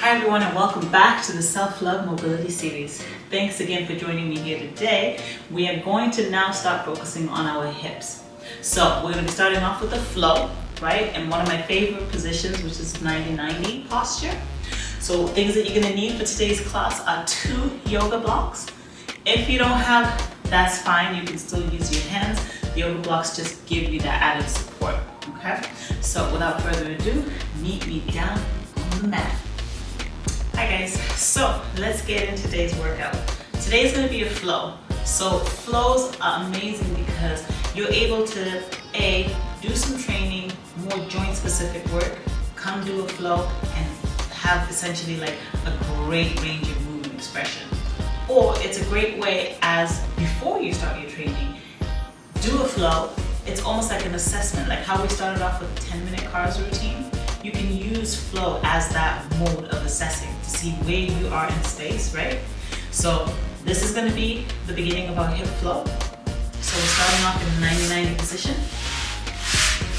Hi everyone and welcome back to the Self-Love Mobility Series. Thanks again for joining me here today. We are going to now start focusing on our hips. So we're going to be starting off with the flow, right? And one of my favorite positions, which is 90-90 posture. So things that you're going to need for today's class are 2 yoga blocks. If you don't have, that's fine. You can still use your hands. The yoga blocks just give you that added support, okay? So without further ado, meet me down on the mat. Hi guys, so let's get into today's workout. Today's going to be a flow. So flows are amazing because you're able to do some training, more joint specific work, come do a flow and have essentially like a great range of movement expression. Or it's a great way as before you start your training, do a flow. It's almost like an assessment, like how we started off with a 10-minute cars routine. You can use flow as that mode of assessing to see where you are in space, right? So this is going to be the beginning of our hip flow. So we're starting off in the 90-90 position.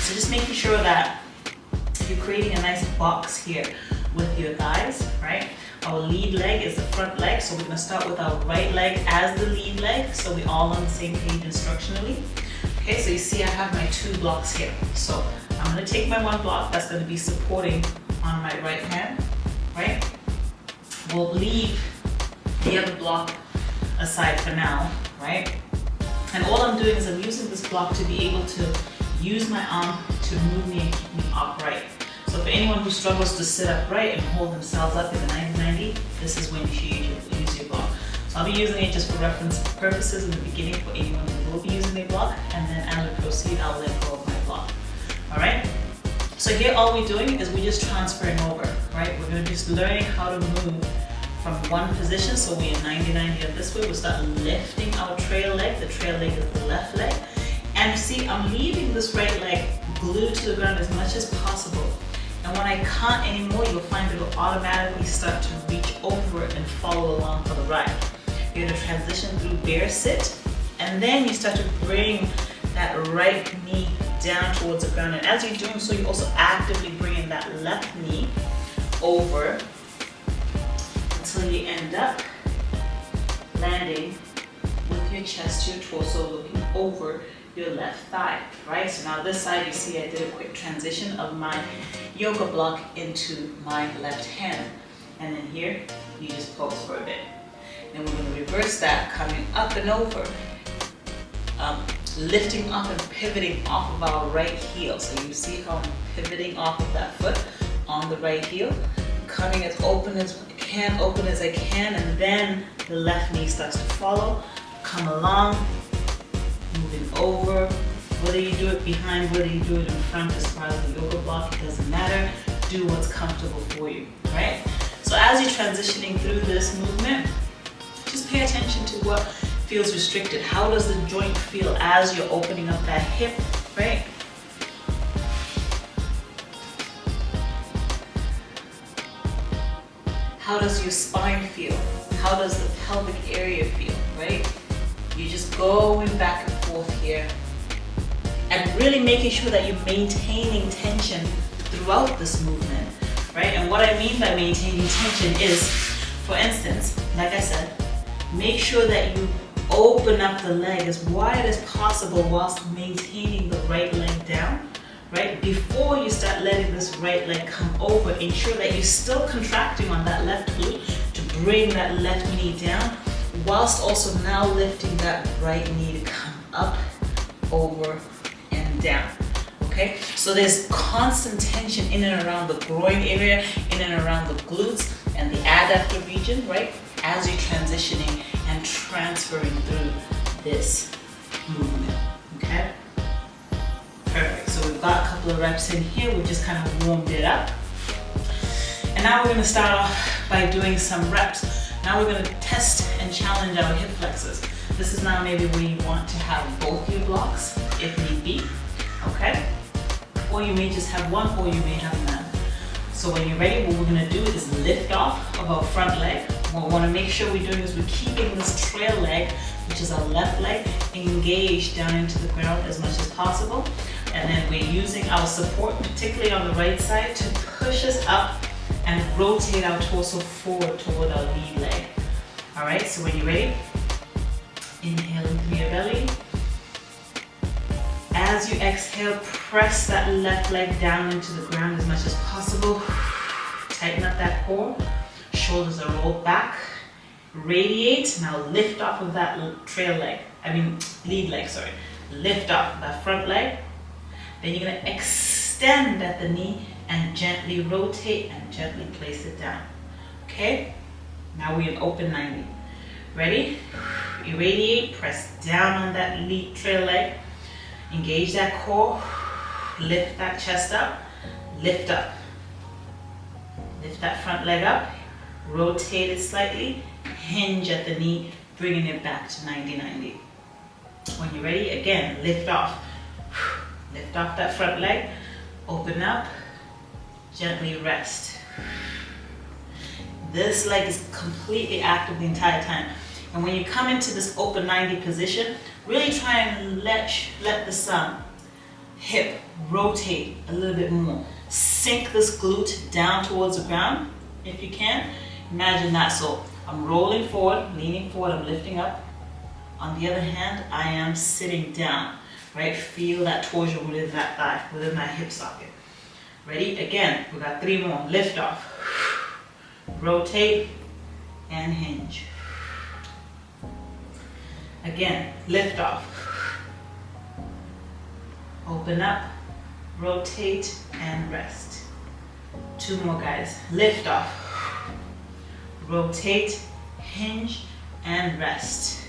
So just making sure that you're creating a nice box here with your thighs, right? Our lead leg is the front leg, so we're going to start with our right leg as the lead leg, so we're all on the same page instructionally. Okay, so you see I have my 2 blocks here. So I'm going to take my 1 block that's going to be supporting on my right hand, right? We'll leave the other block aside for now, right? And all I'm doing is I'm using this block to be able to use my arm to move me and keep me upright. So for anyone who struggles to sit upright and hold themselves up in the 90-90, this is when you should use your block. So I'll be using it just for reference purposes in the beginning for anyone who will be using their block, and then as we proceed, I'll let go of my block. All right? So here all we're doing is we're just transferring over, right? We're going to just learning how to move from one position. So we're in 90-90 this way. We'll start lifting our trail leg. The trail leg is the left leg. And see, I'm leaving this right leg glued to the ground as much as possible. And when I can't anymore, you'll find it will automatically start to reach over and follow along for the ride. You're going to transition through bear sit, and then you start to bring that right knee down towards the ground. And as you're doing so, you're also actively bringing that left knee over until you end up landing with your chest to your torso, looking over your left thigh, right? So now this side, you see I did a quick transition of my yoga block into my left hand. And then here, you just pose for a bit. Then we're going to reverse that, coming up and over, lifting up and pivoting off of our right heel. So you see how I'm pivoting off of that foot on the right heel, coming as open as I can, and then the left knee starts to follow. Come along, moving over. Whether you do it behind, whether you do it in front as part of the yoga block, it doesn't matter. Do what's comfortable for you, right? So as you're transitioning through this movement, just pay attention to what feels restricted. How does the joint feel as you're opening up that hip, right? How does your spine feel? How does the pelvic area feel, right? You're just going back and forth here and really making sure that you're maintaining tension throughout this movement, right? And what I mean by maintaining tension is, for instance, like I said, make sure that you open up the leg as wide as possible whilst maintaining the right leg down, right? Before you start letting this right leg come over, ensure that you're still contracting on that left glute to bring that left knee down, whilst also now lifting that right knee to come up, over, and down. Okay? So there's constant tension in and around the groin area, in and around the glutes, and the adductor region, right? As you're transitioning and transferring through this movement, okay? Perfect, so we've got a couple of reps in here, we just kind of warmed it up. And now we're gonna start off by doing some reps. Now we're gonna test and challenge our hip flexors. This is now maybe where you want to have both your blocks, if need be, okay? Or you may just have one, or you may have none. So when you're ready, what we're gonna do is lift off of our front leg. What we wanna make sure we're doing is we're keeping this trail leg, which is our left leg, engaged down into the ground as much as possible. And then we're using our support, particularly on the right side, to push us up and rotate our torso forward toward our lead leg. All right, so when you're ready, inhale into your belly. As you exhale, press that left leg down into the ground as much as possible. Tighten up that core. Shoulders are rolled back. Radiate. Now lift off of that lead leg, sorry. Lift off that front leg. Then you're going to extend at the knee and gently rotate and gently place it down. Okay? Now we're in open 90. Ready? Irradiate. Press down on that lead trail leg. Engage that core. Lift that chest up. Lift up. Lift that front leg up. Rotate it slightly. Hinge at the knee, bringing it back to 90-90. When you're ready, again, lift off. Lift off that front leg. Open up. Gently rest. This leg is completely active the entire time. And when you come into this open 90 position, really try and let this hip rotate a little bit more. Sink this glute down towards the ground if you can. Imagine that. So I'm rolling forward, leaning forward, I'm lifting up. On the other hand, I am sitting down, right? Feel that torsion within that thigh, within that hip socket. Ready? Again, we got 3 more. Lift off. Rotate and hinge. Again, lift off. Open up, rotate and rest. 2 more, guys. Lift off. Rotate, hinge, and rest.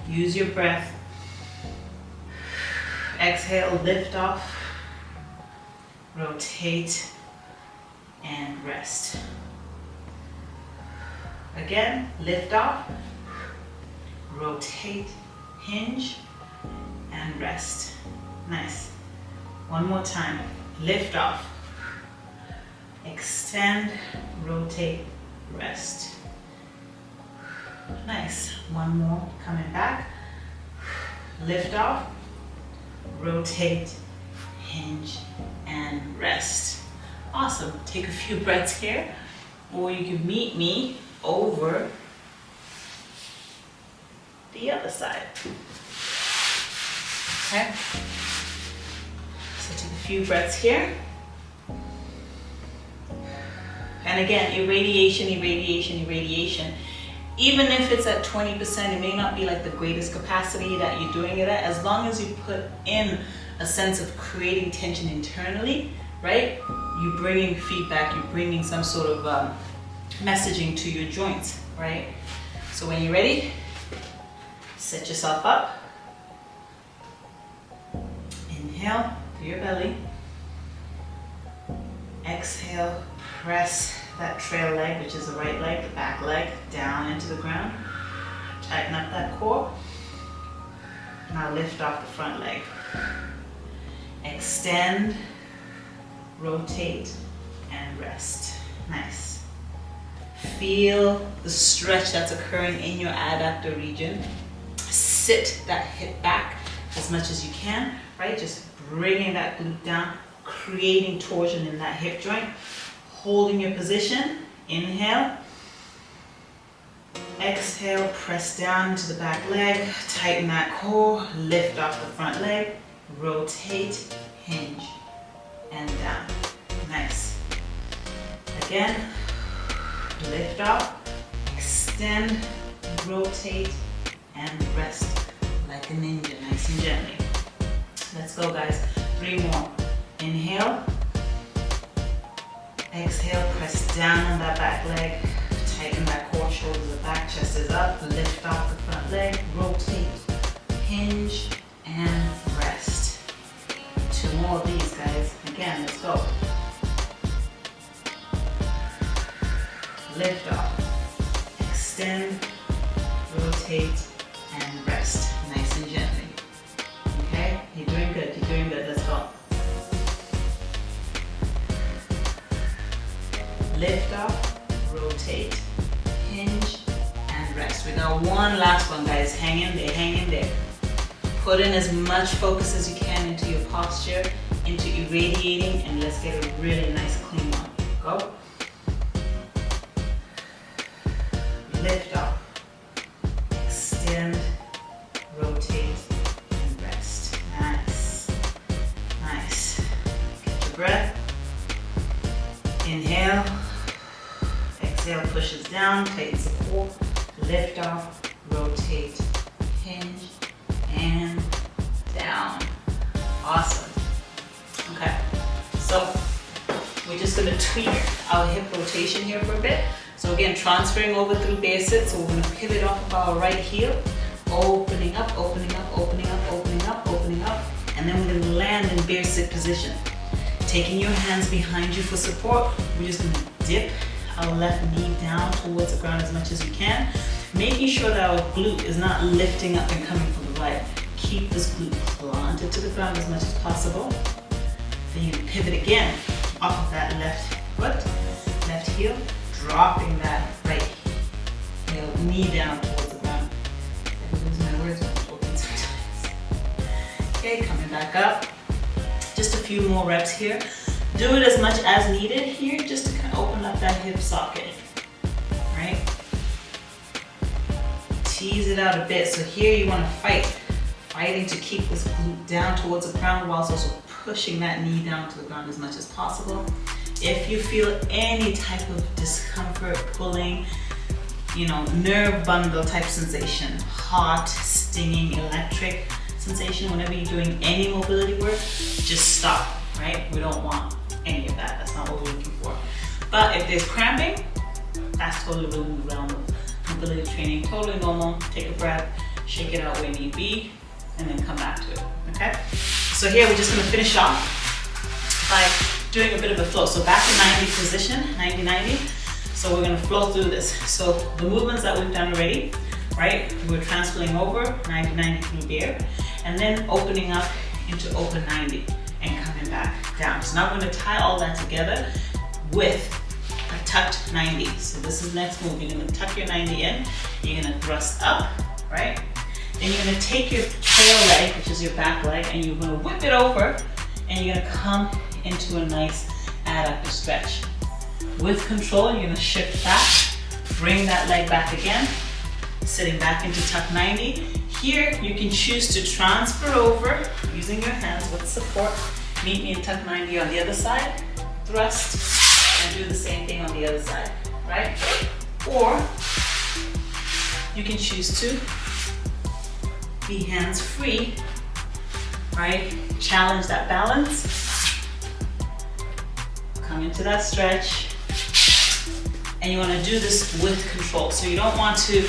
Use your breath. Exhale, lift off. Rotate, and rest. Again, lift off. Rotate, hinge, and rest. Nice. 1 more time. Lift off. Extend, rotate, rest. Nice. 1 more, coming back. Lift off, rotate, hinge, and rest. Awesome. Take a few breaths here, or you can meet me over the other side. Okay? So take a few breaths here. And again, irradiation. Even if it's at 20%, it may not be like the greatest capacity that you're doing it at. As long as you put in a sense of creating tension internally, right? You're bringing feedback, you're bringing some sort of messaging to your joints, right? So when you're ready, set yourself up. Inhale through your belly. Exhale. Press that trail leg, which is the right leg, the back leg, down into the ground. Tighten up that core. Now lift off the front leg. Extend, rotate, and rest. Nice. Feel the stretch that's occurring in your adductor region. Sit that hip back as much as you can, right? Just bringing that glute down, creating torsion in that hip joint. Holding your position, inhale. Exhale, press down into the back leg, tighten that core, lift off the front leg, rotate, hinge, and down. Nice. Again, lift off, extend, rotate, and rest like a ninja, nice and gently. Let's go, guys. 3 more. Inhale. Exhale, press down on that back leg, tighten that core, shoulders are back, chest is up, lift off the front leg, rotate, hinge, and rest. 2 more of these, guys. Again, let's go. Lift off, extend, rotate, and rest. Nice and gently. Okay? You're doing good, let's go. Lift off, rotate, hinge, and rest. We got 1 last one, guys. Hang in there. Put in as much focus as you can into your posture, into irradiating, and let's get a really nice clean one. Go. Lift up. Extend. Rotate. And rest. Nice. Nice. Get your breath. Inhale. Exhale, pushes down, tightens the core. Lift off. Rotate. Hinge. And down. Awesome. Okay. So we're just going to tweak our hip rotation here for a bit. So again, transferring over through bear sit. So we're going to pivot off of our right heel, opening up, opening up, opening up, opening up, opening up, and then we're going to land in bear sit position. Taking your hands behind you for support, we're just going to dip our left knee down towards the ground as much as we can, making sure that our glute is not lifting up and coming from the right. Keep this glute planted to the ground as much as possible. Then you can pivot again off of that left foot, left heel, dropping that right heel, knee down towards the ground. I lose my words when I'm talking sometimes. Okay, coming back up. Just a few more reps here. Do it as much as needed here, just to kind of open up that hip socket, right? Tease it out a bit. So here you want to fighting to keep this glute down towards the ground whilst also pushing that knee down to the ground as much as possible. If you feel any type of discomfort, pulling, nerve bundle type sensation, hot, stinging, electric sensation, whenever you're doing any mobility work, just stop, right? We don't want any of that. That's not what we're looking for. But if there's cramping, that's totally within the realm of mobility training. Totally normal. Take a breath, shake it out where need be, and then come back to it, okay? So here we're just gonna finish off by doing a bit of a flow. So back in 90 position, 90-90. So we're gonna flow through this. So the movements that we've done already, right? We're transferring over 90-90 through bear, and then opening up into open 90 and coming back down. So now we're gonna tie all that together with a tucked 90. So this is the next move. You're gonna tuck your 90 in, you're gonna thrust up, right? Then you're gonna take your tail leg, which is your back leg, and you're gonna whip it over, and you're gonna come into a nice adductor stretch. With control, you're gonna shift back, bring that leg back again, sitting back into tuck 90. Here, you can choose to transfer over using your hands with support. Meet me in tuck 90 on the other side, thrust, and do the same thing on the other side, right? Or you can choose to be hands free, right? Challenge that balance. Come into that stretch. And you want to do this with control. So you don't want to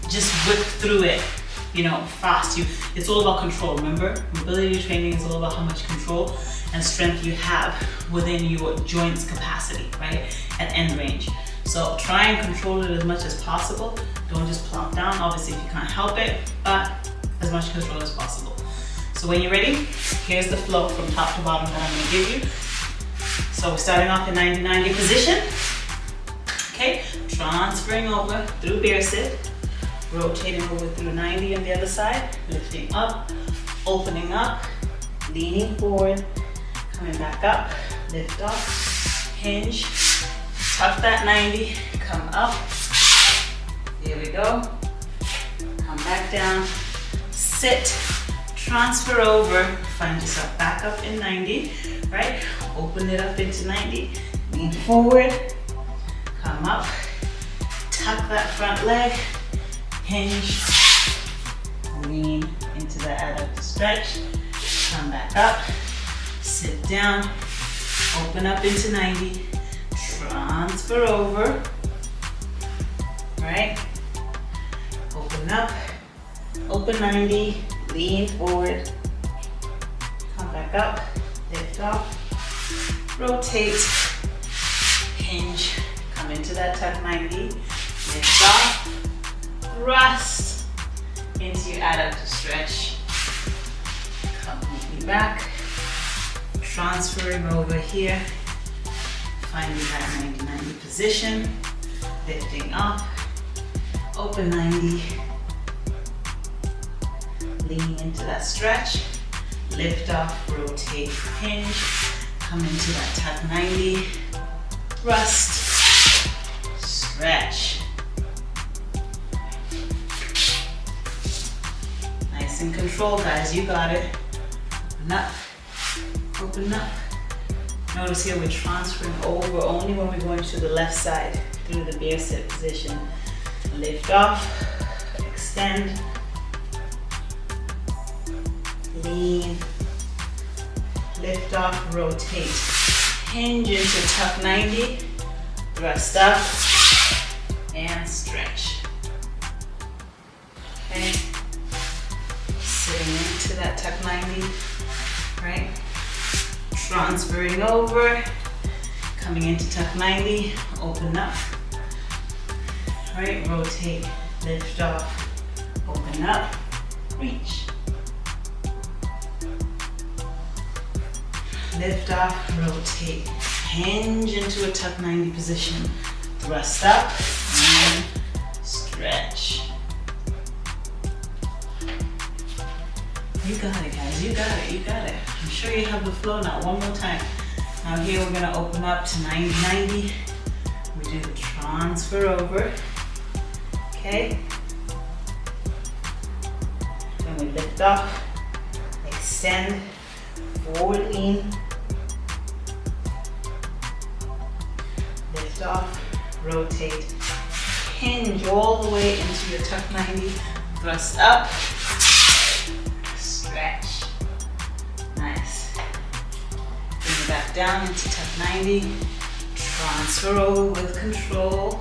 just whip through it, fast. It's all about control, remember? Mobility training is all about how much control and strength you have within your joints capacity, right? At end range. So try and control it as much as possible. Don't just plop down, obviously if you can't help it, but as much control as possible. So when you're ready, here's the flow from top to bottom that I'm gonna give you. So we're starting off in 90-90 position. Okay, transferring over through bear sit, rotating over through 90 on the other side, lifting up, opening up, leaning forward, coming back up, lift up, hinge, tuck that 90, come up, here we go, come back down, sit, transfer over, find yourself back up in 90, right? Open it up into 90, lean forward, come up, tuck that front leg, hinge, lean into the adductor stretch, come back up, sit down, open up into 90, transfer over, right? Open up, open 90, lean forward, come back up, lift off, rotate, hinge, come into that tuck 90, lift off, thrust into your adductor stretch, completely back, transferring over here, finding that 90-90 position, lifting up, open 90, lean into that stretch, lift off, rotate, hinge, come into that tuck 90, thrust, stretch. Nice and control, guys, you got it. Open up, open up. Notice here we're transferring over only when we're going to the left side through the bear sit position. Lift off, extend, lean, lift off, rotate. Hinge into tuck 90, thrust up, and stretch. Okay, sitting into that tuck 90, right? Transferring over, coming into tuck 90, open up, right? Rotate, lift off, open up, reach. Lift off, rotate, hinge into a tuck 90 position, thrust up, and stretch. You got it, guys, you got it, you got it. I'm sure you have the flow now. One more time. Now here we're gonna open up to 90-90. We do the transfer over, okay? Then we lift off, extend, forward lean, lift off, rotate, hinge all the way into your tuck 90, thrust up, stretch. Nice. Bring it back down into tuck 90, transfer over with control,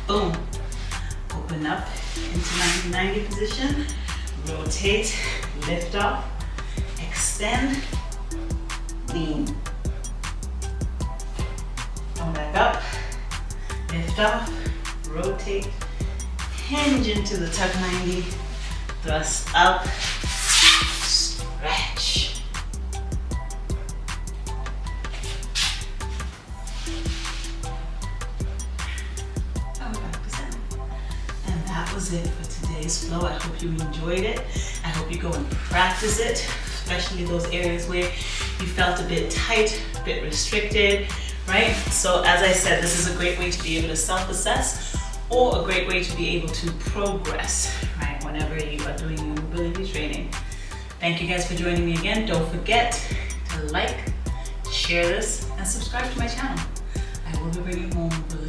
boom. Open up into 90-90 position, rotate, lift off, extend, lean. Come back up, lift off, rotate, hinge into the tuck 90, thrust up, stretch. And that was it for today's flow. I hope you enjoyed it. I hope you go and practice it, especially those areas where you felt a bit tight, a bit restricted, right? So as I said, this is a great way to be able to self-assess or a great way to be able to progress, right? Whenever you are doing your mobility training. Thank you guys for joining me again. Don't forget to like, share this, and subscribe to my channel. I will be bringing more mobility